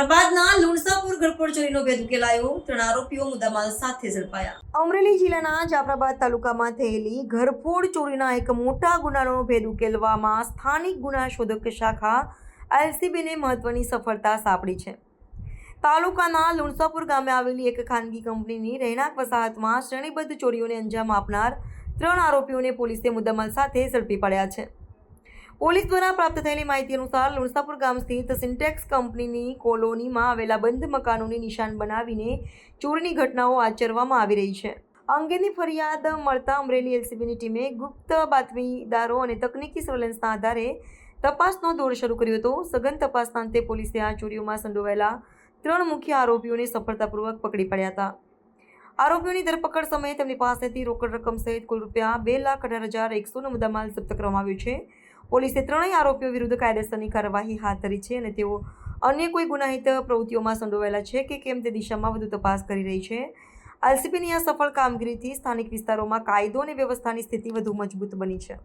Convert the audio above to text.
જાફરાબાદના લુણસાપુર ઘરફોડ ચોરીનો ભેદ ઉકેલાયો, 3 આરોપીઓ મુદ્દામાલ સાથે ઝડપાયા। અમરેલી જિલ્લાના જાફરાબાદ તાલુકામાં થયેલી ઘરફોડ ચોરીના એક મોટા ગુનાનો ભેદ ઉકેલવામાં સ્થાનિક ગુના શોધક શાખા એલસીબીને મહત્વની સફળતા સાંપડી છે। તાલુકાના લુણસાપુર ગામે આવેલી એક ખાનગી કંપનીની રહેણાંક વસાહતમાં શ્રેણીબદ્ધ ચોરીઓને અંજામ આપનાર 3 આરોપીઓને પોલીસે મુદ્દામાલ સાથે ઝડપી પાડ્યા છે। પોલીસ દ્વારા પ્રાપ્ત થયેલી માહિતી અનુસાર લુણસાપુર ગામ સ્થિત સિન્ટેક્સ કંપનીની કોલોનીમાં આવેલા બંધ મકાનોને નિશાન બનાવીને ચોરીની ઘટનાઓ આચરવામાં આવી રહી છે। આ અંગેની ફરિયાદ મળતા અમરેલી એલસીબીની ટીમે ગુપ્ત બાતમીદારો અને તકનીકી સર્વેલન્સના આધારે તપાસનો દોર શરૂ કર્યો હતો। સઘન તપાસના અંતે પોલીસે આ ચોરીઓમાં સંડોવાયેલા 3 મુખ્ય આરોપીઓને સફળતાપૂર્વક પકડી પાડ્યા હતા। આરોપીઓની ધરપકડ સમયે તેમની પાસેથી રોકડ રકમ સહિત કુલ ₹2,18,100નો મુદ્દામાલ જપ્ત કરવામાં આવ્યો છે। પોલીસે 3 આરોપીઓ વિરુદ્ધ કાયદેસરની કાર્યવાહી હાથ ધરી છે અને તેઓ અન્ય કોઈ ગુનાહિત પ્રવૃત્તિઓમાં સંડોવાયેલા છે કે કેમ તે દિશામાં વધુ તપાસ કરી રહી છે। એલસીબીની આ સફળ કામગીરીથી સ્થાનિક વિસ્તારોમાં કાયદો અને વ્યવસ્થાની સ્થિતિ વધુ મજબૂત બની છે।